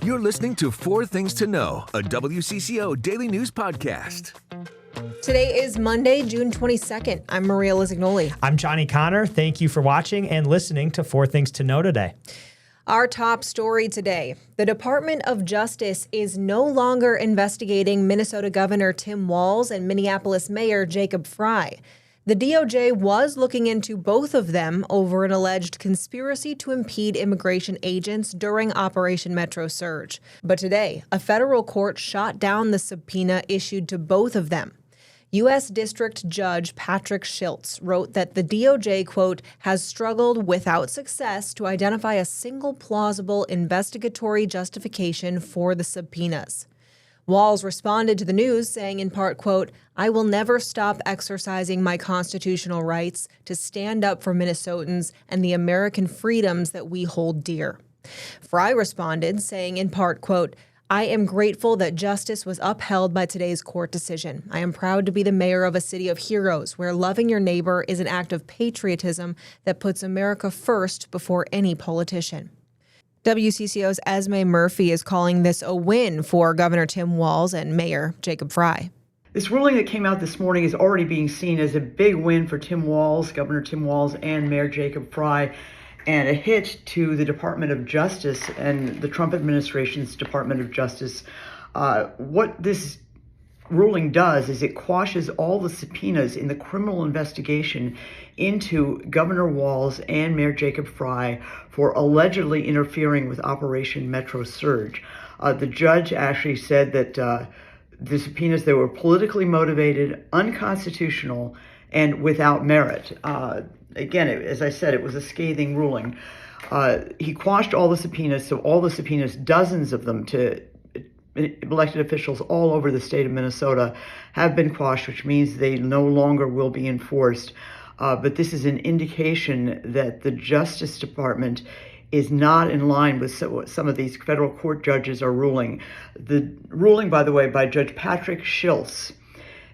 You're listening to Four Things to Know, a WCCO daily news podcast. Today is Monday, June 22nd. I'm Maria Lisignoli. I'm Johnny Kahner. Thank you for watching and listening to Four Things to Know today. Our top story today. The Department of Justice is no longer investigating Minnesota Governor Tim Walz and Minneapolis Mayor Jacob Frey. The DOJ was looking into both of them over an alleged conspiracy to impede immigration agents during Operation Metro Surge. But today, a federal court shot down the subpoena issued to both of them. U.S. District Judge Patrick Schiltz wrote that the DOJ, quote, has struggled without success to identify a single plausible investigatory justification for the subpoenas. Walz responded to the news saying in part, quote, I will never stop exercising my constitutional rights to stand up for Minnesotans and the American freedoms that we hold dear. Frey responded saying in part, quote, I am grateful that justice was upheld by today's court decision. I am proud to be the mayor of a city of heroes where loving your neighbor is an act of patriotism that puts America first before any politician. WCCO's Esme Murphy is calling this a win for Governor Tim Walz and Mayor Jacob Frey. This ruling that came out this morning is already being seen as a big win for Tim Walz, Governor Tim Walz, and Mayor Jacob Frey, and a hit to the Department of Justice and the Trump administration's Department of Justice. What this ruling does is it quashes all the subpoenas in the criminal investigation into Governor Walz and Mayor Jacob Frey for allegedly interfering with Operation Metro Surge. The judge actually said that the subpoenas, they were politically motivated, unconstitutional, and without merit. Again, as I said, it was a scathing ruling. He quashed all the subpoenas, so all the subpoenas, dozens of them to elected officials all over the state of Minnesota, have been quashed, which means they no longer will be enforced. But this is an indication that the Justice Department is not in line with what some of these federal court judges are ruling. The ruling, by the way, by Judge Patrick Schiltz,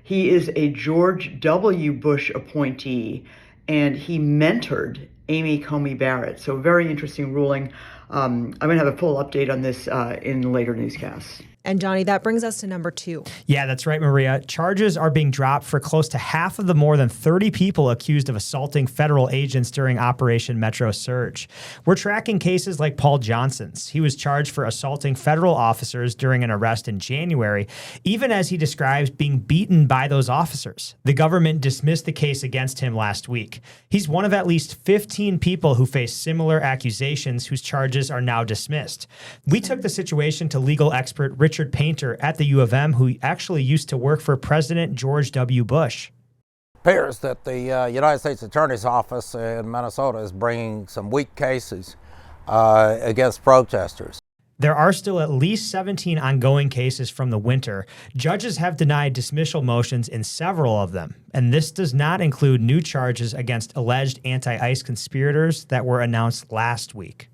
he is a George W. Bush appointee, and he mentored Amy Coney Barrett. So very interesting ruling. I'm going to have a full update on this in later newscasts. And Johnny, that brings us to number 2. Yeah, that's right, Maria. Charges are being dropped for close to half of the more than 30 people accused of assaulting federal agents during Operation Metro Surge. We're tracking cases like Paul Johnson's. He was charged for assaulting federal officers during an arrest in January, even as he describes being beaten by those officers. The government dismissed the case against him last week. He's one of at least 15 people who face similar accusations whose charges are now dismissed. We took the situation to legal expert Richard Painter at the U of M, who actually used to work for President George W. Bush. It appears that the United States Attorney's Office in Minnesota is bringing some weak cases against protesters. There are still at least 17 ongoing cases from the winter. Judges have denied dismissal motions in several of them, and this does not include new charges against alleged anti-ICE conspirators that were announced last week.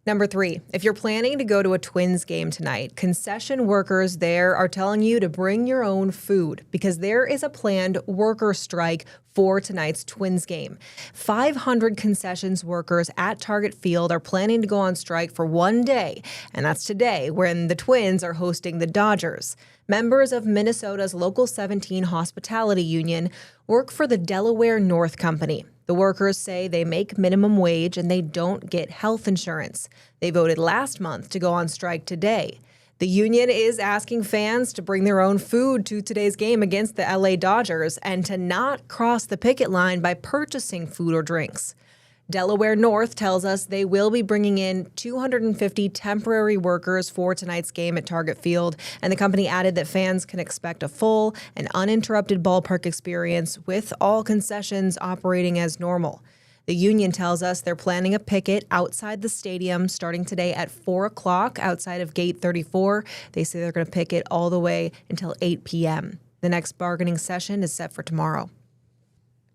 Number 3, if you're planning to go to a Twins game tonight, concession workers there are telling you to bring your own food because there is a planned worker strike for tonight's Twins game. 500 concessions workers at Target Field are planning to go on strike for one day, and that's today when the Twins are hosting the Dodgers. Members of Minnesota's Local 17 Hospitality Union work for the Delaware North Company. The workers say they make minimum wage and they don't get health insurance. They voted last month to go on strike today. The union is asking fans to bring their own food to today's game against the LA Dodgers and to not cross the picket line by purchasing food or drinks. Delaware North tells us they will be bringing in 250 temporary workers for tonight's game at Target Field, and the company added that fans can expect a full and uninterrupted ballpark experience with all concessions operating as normal. The union tells us they're planning a picket outside the stadium starting today at 4 o'clock outside of Gate 34. They say they're going to picket all the way until 8 p.m. The next bargaining session is set for tomorrow.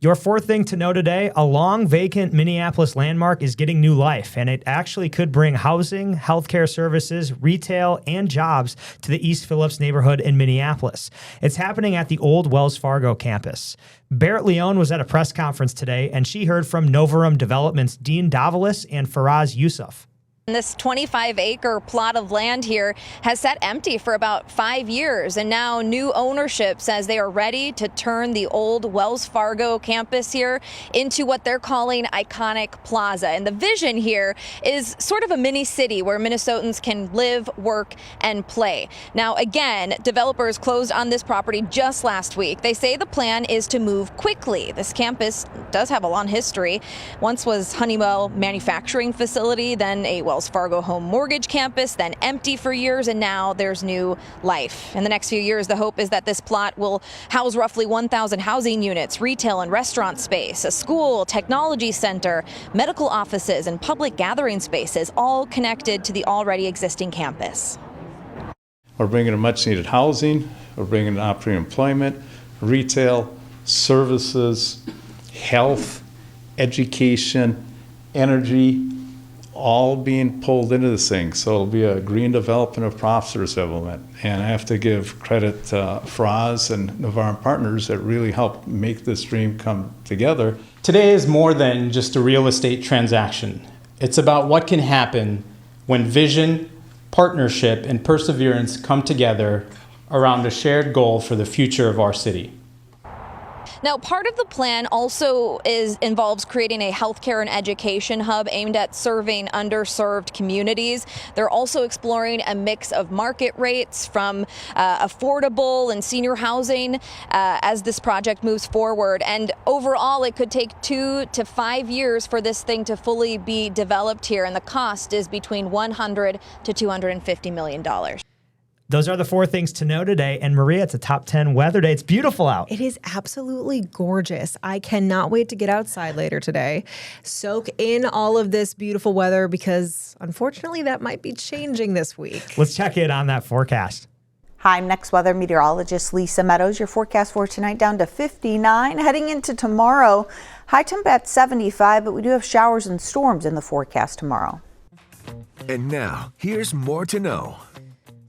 Your fourth thing to know today, a long vacant Minneapolis landmark is getting new life, and it actually could bring housing, healthcare services, retail, and jobs to the East Phillips neighborhood in Minneapolis. It's happening at the old Wells Fargo campus. Barrett Leone was at a press conference today, and she heard from Novarum Development's Dean Davalos and Faraz Yusuf. This 25-acre plot of land here has sat empty for about 5 years, and now new ownership says they are ready to turn the old Wells Fargo campus here into what they're calling Iconic Plaza. And the vision here is sort of a mini city where Minnesotans can live, work, and play. Now, again, developers closed on this property just last week. They say the plan is to move quickly. This campus does have a long history. Once was Honeywell manufacturing facility, then a Wells Fargo home mortgage campus, then empty for years, and now there's new life. In the next few years, the hope is that this plot will house roughly 1,000 housing units, retail and restaurant space, a school, technology center, medical offices, and public gathering spaces, all connected to the already existing campus. We're bringing in much needed housing, we're bringing in opportunity employment, retail, services, health, education, energy, all being pulled into this thing. So it'll be a green development of profit settlement. And I have to give credit to Froz and Navarre Partners that really helped make this dream come together. Today is more than just a real estate transaction. It's about what can happen when vision, partnership, and perseverance come together around a shared goal for the future of our city. Now, part of the plan also involves creating a healthcare and education hub aimed at serving underserved communities. They're also exploring a mix of market rates from affordable and senior housing as this project moves forward. And overall, it could take 2 to 5 years for this thing to fully be developed here. And the cost is between $100 to $250 million. Those are the 4 things to know today. And Maria, it's a top 10 weather day. It's beautiful out. It is absolutely gorgeous. I cannot wait to get outside later today. Soak in all of this beautiful weather because unfortunately that might be changing this week. Let's check in on that forecast. Hi, I'm next weather meteorologist Lisa Meadows. Your forecast for tonight down to 59. Heading into tomorrow, high temp at 75, but we do have showers and storms in the forecast tomorrow. And now, here's more to know.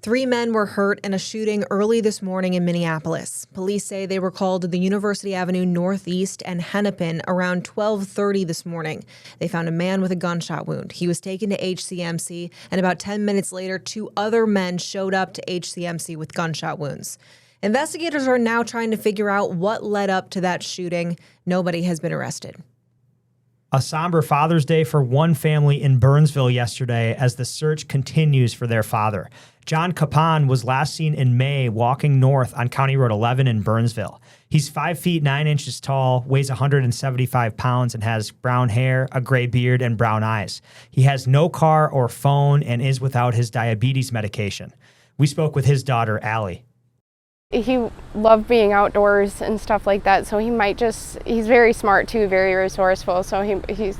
3 men were hurt in a shooting early this morning in Minneapolis. Police say they were called to the University Avenue Northeast and Hennepin around 12:30 this morning. They found a man with a gunshot wound. He was taken to HCMC, and about 10 minutes later, 2 other men showed up to HCMC with gunshot wounds. Investigators are now trying to figure out what led up to that shooting. Nobody has been arrested. A somber Father's Day for one family in Burnsville yesterday as the search continues for their father. John Capon was last seen in May walking north on County Road 11 in Burnsville. He's 5 feet 9 inches tall, weighs 175 pounds, and has brown hair, a gray beard, and brown eyes. He has no car or phone and is without his diabetes medication. We spoke with his daughter, Allie. He loved being outdoors and stuff like that, so he's very smart too, very resourceful, so he's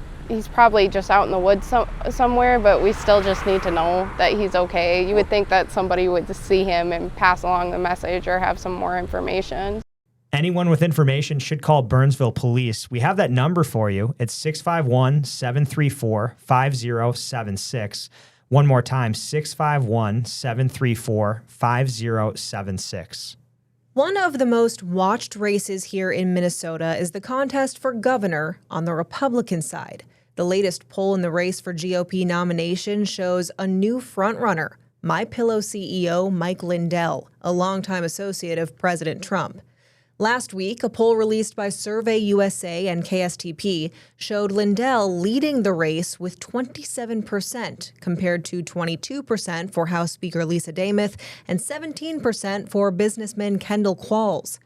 probably just out in the woods somewhere, but we still just need to know that he's okay. You would think that somebody would see him and pass along the message or have some more information. Anyone with information should call Burnsville Police. We have that number for you. It's 651-734-5076. One more time, 651-734-5076. One of the most watched races here in Minnesota is the contest for governor on the Republican side. The latest poll in the race for GOP nomination shows a new frontrunner, MyPillow CEO Mike Lindell, a longtime associate of President Trump. Last week, a poll released by Survey USA and KSTP showed Lindell leading the race with 27% compared to 22% for House Speaker Lisa Demuth and 17% for businessman Kendall Walz.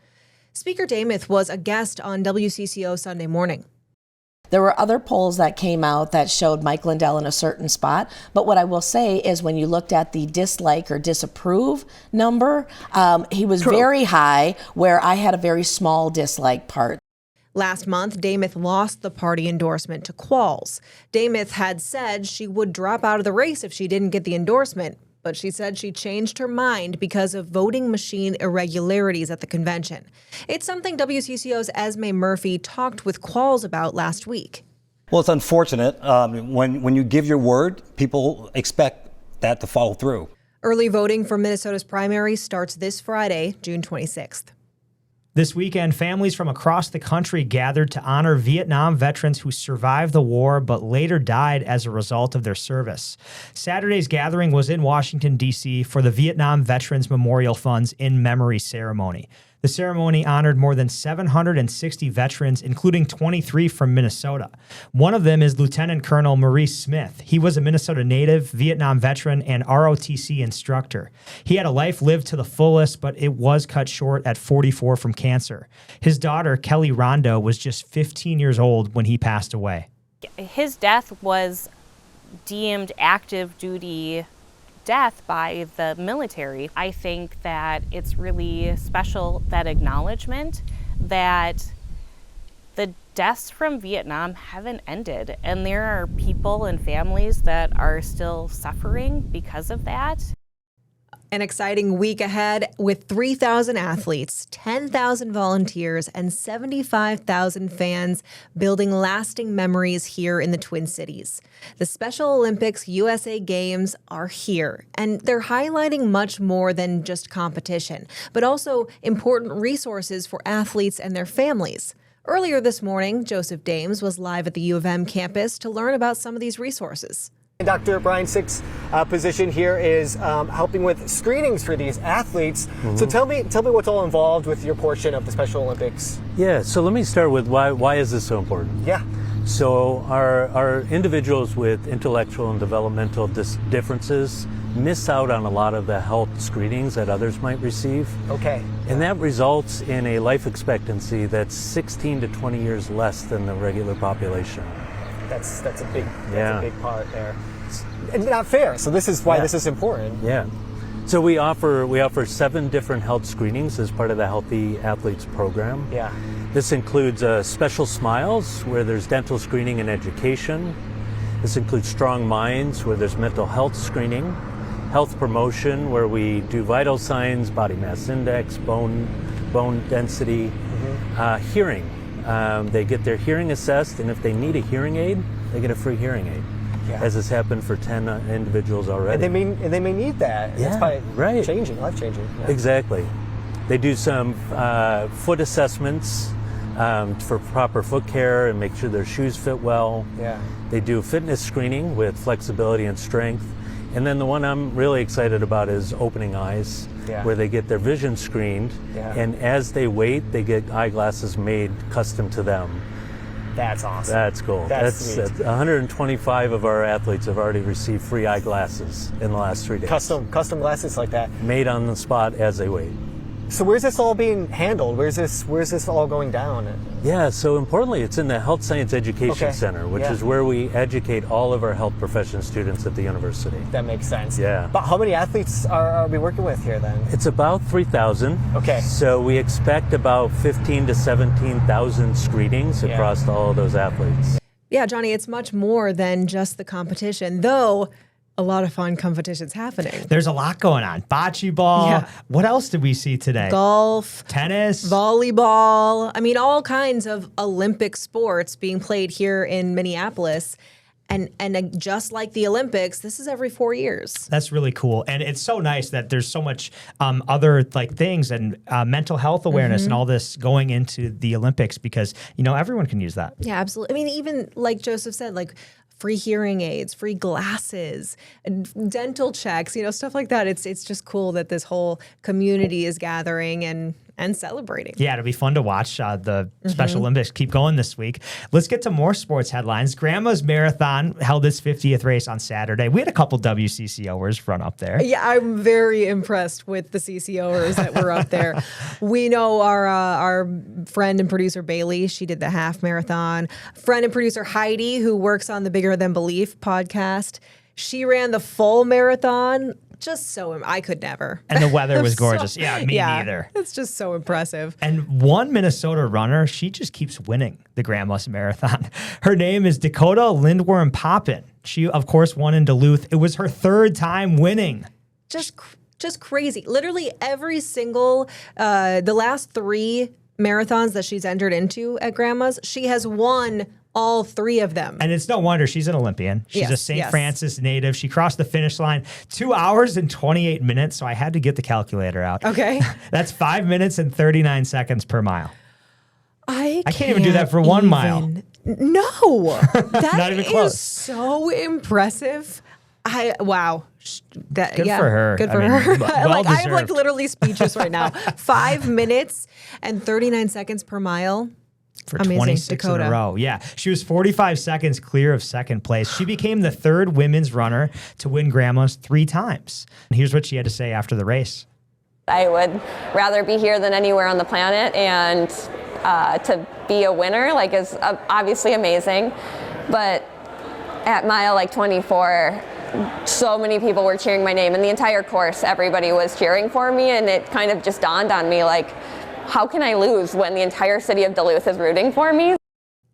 Speaker Demuth was a guest on WCCO Sunday morning. There were other polls that came out that showed Mike Lindell in a certain spot. But what I will say is when you looked at the dislike or disapprove number, he was very high, where I had a very small dislike part. Last month, Demuth lost the party endorsement to Walz. Demuth had said she would drop out of the race if she didn't get the endorsement, but she said she changed her mind because of voting machine irregularities at the convention. It's something WCCO's Esme Murphy talked with Walz about last week. Well, it's unfortunate. When you give your word, people expect that to follow through. Early voting for Minnesota's primary starts this Friday, June 26th. This weekend, families from across the country gathered to honor Vietnam veterans who survived the war but later died as a result of their service. Saturday's gathering was in Washington, D.C. for the Vietnam Veterans Memorial Fund's In Memory ceremony. The ceremony honored more than 760 veterans, including 23 from Minnesota. One of them is Lieutenant Colonel Maurice Smith. He was a Minnesota native, Vietnam veteran, and ROTC instructor. He had a life lived to the fullest, but it was cut short at 44 from cancer. His daughter, Kelly Rondo, was just 15 years old when he passed away. His death was deemed active duty death by the military. I think that it's really special, that acknowledgement that the deaths from Vietnam haven't ended, and there are people and families that are still suffering because of that. An exciting week ahead with 3,000 athletes, 10,000 volunteers, and 75,000 fans building lasting memories here in the Twin Cities. The Special Olympics USA Games are here, and they're highlighting much more than just competition, but also important resources for athletes and their families. Earlier this morning, Joseph Dames was live at the U of M campus to learn about some of these resources. Dr. Brian Sick's position here is helping with screenings for these athletes. Mm-hmm. So tell me what's all involved with your portion of the Special Olympics. Yeah, so let me start with why is this so important? Yeah. So our individuals with intellectual and developmental differences miss out on a lot of the health screenings that others might receive. Okay. And that results in a life expectancy that's 16 to 20 years less than the regular population. That's a big part there. And not fair. So this is why this is important. Yeah. So we offer 7 different health screenings as part of the Healthy Athletes program. Yeah. This includes Special Smiles, where there's dental screening and education. This includes Strong Minds, where there's mental health screening. Health Promotion, where we do vital signs, body mass index, bone density. Mm-hmm. Hearing. They get their hearing assessed, and if they need a hearing aid, they get a free hearing aid, as has happened for 10 individuals already. And they may need that. Yeah, it's probably right. life changing. Yeah. Exactly. They do some foot assessments for proper foot care and make sure their shoes fit well. Yeah. They do fitness screening with flexibility and strength. And then the one I'm really excited about is Opening Eyes, where they get their vision screened, and as they wait, they get eyeglasses made custom to them. That's awesome. That's cool. That's 125 of our athletes have already received free eyeglasses in the last 3 days. Custom glasses like that. Made on the spot as they wait. So where's this all being handled? Where's this all going down? Yeah, so importantly, it's in the Health Science Education Center, which is where we educate all of our health profession students at the university. That makes sense. Yeah. But how many athletes are we working with here then? It's about 3,000. Okay. So we expect about 15 to 17,000 screenings across all of those athletes. Yeah, Johnny, it's much more than just the competition, though. A lot of fun competitions happening. There's a lot going on. Bocce ball. Yeah. What else did we see today? Golf. Tennis. Volleyball. I mean, all kinds of Olympic sports being played here in Minneapolis. And just like the Olympics, this is every 4 years. That's really cool. And it's so nice that there's so much other things and mental health awareness and all this going into the Olympics because, everyone can use that. Yeah, absolutely. I mean, even like Joseph said, free hearing aids, free glasses, dental checks, stuff like that. It's just cool that this whole community is gathering and celebrating. Yeah, it'll be fun to watch the Special Olympics keep going this week. Let's get to more sports headlines. Grandma's Marathon held its 50th race on Saturday. We had a couple WCCOers run up there. Yeah, I'm very impressed with the CCOers that were up there. We know our friend and producer Bailey, she did the half marathon. Friend and producer Heidi, who works on the Bigger Than Belief podcast, she ran the full marathon. I could never. And the weather was gorgeous. Me neither. It's just so impressive. And one Minnesota runner, she just keeps winning the Grandma's Marathon. Her name is Dakota Lindworm Poppin. She, of course, won in Duluth. It was her 3rd time winning. Just crazy. Literally every single, the last 3 marathons that she's entered into at Grandma's, she has won all 3 of them. And it's no wonder she's an Olympian. She's a St. Francis native. She crossed the finish line 2 hours and 28 minutes. So I had to get the calculator out. Okay. That's 5 minutes and 39 seconds per mile. I can't even do that for 1 mile. No, that Not even close. is so impressive. Wow. That, Good for her. Good for I mean, her. well I'm like deserved. literally speechless right now. 5 minutes and 39 seconds per mile. For Amazing. 26 Dakota. in a row. Yeah. She was 45 seconds clear of second place. She became the 3rd women's runner to win Grandma's 3 times. And here's what she had to say after the race. I would rather be here than anywhere on the planet, and to be a winner is obviously amazing. But at mile 24, so many people were cheering my name, and the entire course, everybody was cheering for me, and it kind of just dawned on me, how can I lose when the entire city of Duluth is rooting for me?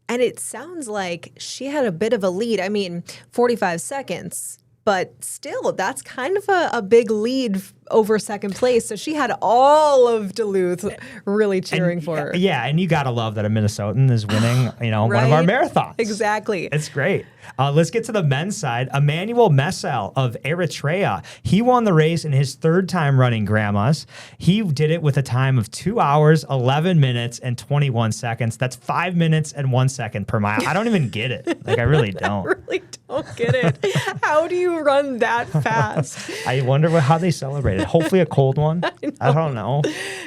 And it sounds like she had a bit of a lead. I mean, 45 seconds, but still, that's kind of a big lead over second place. So she had all of Duluth really cheering for her. Yeah, and you got to love that a Minnesotan is winning, one of our marathons. Exactly. It's great. Let's get to the men's side. Emmanuel Messel of Eritrea. He won the race in his 3rd time running Grandma's. He did it with a time of 2 hours, 11 minutes, and 21 seconds. That's 5 minutes and 1 second per mile. I don't even get it. I really don't. I really don't get it. How do you run that fast? I wonder how they celebrate it. Hopefully a cold one. I don't know.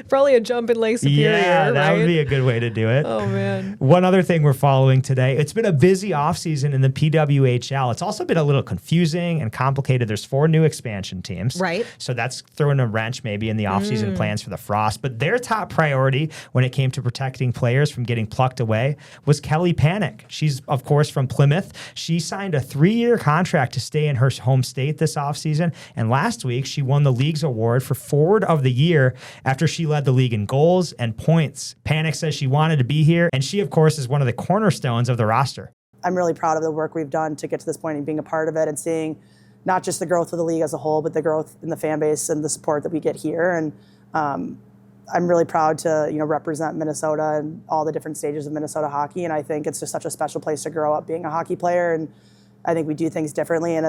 Probably a jump in Lake Superior. Yeah, that right? would be a good way to do it. Oh, man. One other thing we're following today, it's been a busy offseason in the PWHL. It's also been a little confusing and complicated. There's 4 new expansion teams. Right. So that's throwing a wrench maybe in the offseason plans for the Frost. But their top priority when it came to protecting players from getting plucked away was Kelly Panic. She's, of course, from Plymouth. She signed a 3-year contract to stay in her home state this offseason. And last week, she won the league's award for Forward of the Year after she led the league in goals and points. Panic says she wanted to be here, and she, of course, is one of the cornerstones of the roster. I'm really proud of the work we've done to get to this point and being a part of it and seeing not just the growth of the league as a whole, but the growth in the fan base and the support that we get here. And I'm really proud to represent Minnesota and all the different stages of Minnesota hockey. And I think it's just such a special place to grow up being a hockey player. And I think we do things differently, and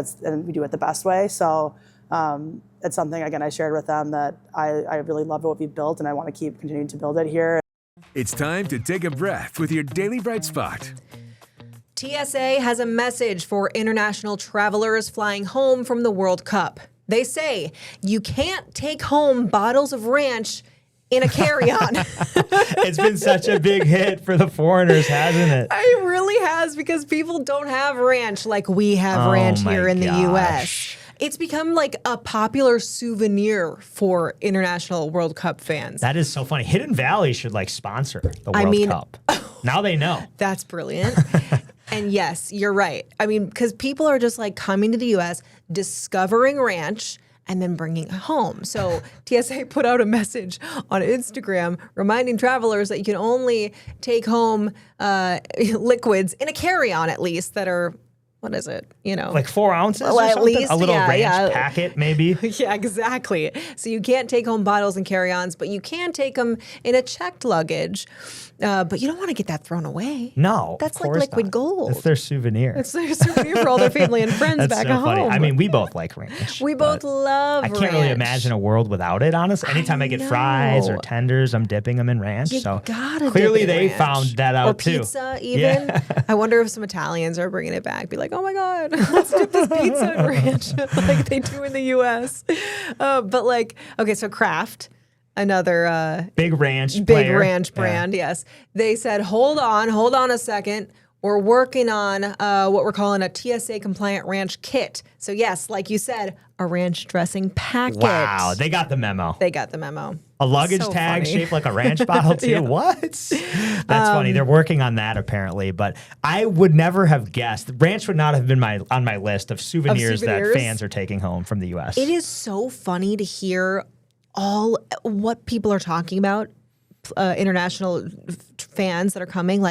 we do it the best way. So it's something, again, I shared with them that I really love what we've built, and I want to keep continuing to build it here. It's time to take a breath with your Daily Bright Spot. TSA has a message for international travelers flying home from the World Cup. They say you can't take home bottles of ranch in a carry-on. It's been such a big hit for the foreigners, hasn't it? It really has, because people don't have ranch like we have ranch here in the U.S. It's become like a popular souvenir for international World Cup fans. That is so funny. Hidden Valley should sponsor the World Cup. Now they know. That's brilliant. And yes, you're right. I mean, because people are just coming to the U.S., discovering ranch, and then bringing it home. So TSA put out a message on Instagram reminding travelers that you can only take home liquids in a carry-on, at least, that are, what is it? 4 ounces or at something? least, a little ranch packet, maybe? Yeah, exactly. So you can't take home bottles and carry-ons, but you can take them in a checked luggage. But you don't want to get that thrown away. No, that's of course liquid not. gold. It's their souvenir. It's their souvenir for all their family and friends That's back so home. funny. I mean, we both like ranch. We both love ranch. I can't really imagine a world without it, honestly. Anytime I get fries or tenders, I'm dipping them in ranch. You so gotta clearly dip it in they ranch. found that out or too. Pizza, even. Yeah. I wonder if some Italians are bringing it back. Be like, oh my God, let's dip this pizza in ranch like they do in the U.S. Okay, so Kraft. Another big ranch brand, yes. They said, hold on a second. We're working on what we're calling a TSA compliant ranch kit. So yes, like you said, a ranch dressing packet. Wow, they got the memo. A luggage tag shaped like a ranch bottle too. Yeah. What? That's funny. They're working on that apparently, but I would never have guessed. Ranch would not have been on my list of souvenirs that fans are taking home from the U.S. It is so funny to hear all what people are talking about, international fans that are coming.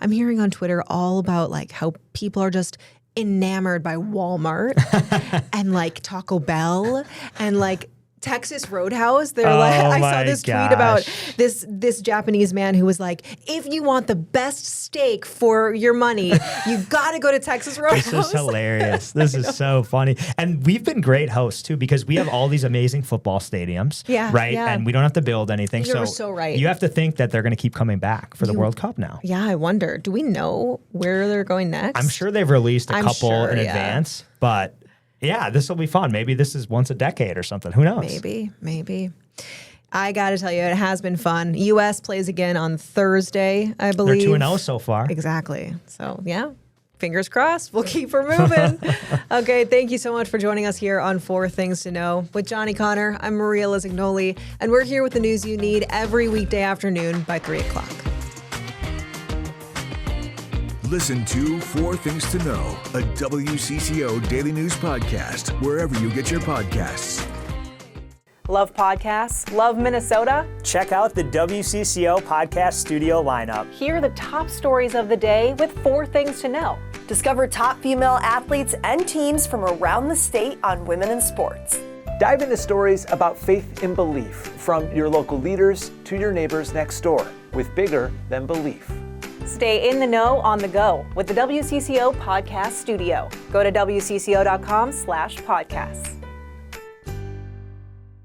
I'm hearing on Twitter all about how people are just enamored by Walmart and Taco Bell and Texas Roadhouse. They're like, I saw this tweet about this Japanese man who was like, if you want the best steak for your money, you got to go to Texas Roadhouse. This is hilarious. This is so funny. And we've been great hosts too, because we have all these amazing football stadiums, right? Yeah. And we don't have to build anything. You're so right. You have to think that they're going to keep coming back for the World Cup now. Yeah, I wonder. Do we know where they're going next? I'm sure they've released a couple in advance, but yeah, this will be fun. Maybe this is once a decade or something. Who knows? Maybe. I got to tell you, it has been fun. U.S. plays again on Thursday, I believe. They're 2-0 so far. Exactly. So, yeah, fingers crossed. We'll keep her moving. Okay, thank you so much for joining us here on 4 Things to Know. With Johnny Kahner, I'm Maria Lisignoli, and we're here with the news you need every weekday afternoon by 3 o'clock. Listen to 4 Things to Know, a WCCO daily news podcast, wherever you get your podcasts. Love podcasts? Love Minnesota? Check out the WCCO podcast studio lineup. Hear the top stories of the day with 4 Things to Know. Discover top female athletes and teams from around the state on women in sports. Dive into stories about faith and belief, from your local leaders to your neighbors next door, with Bigger Than Belief. Stay in the know on the go with the WCCO podcast studio. Go to WCCO.com/podcasts.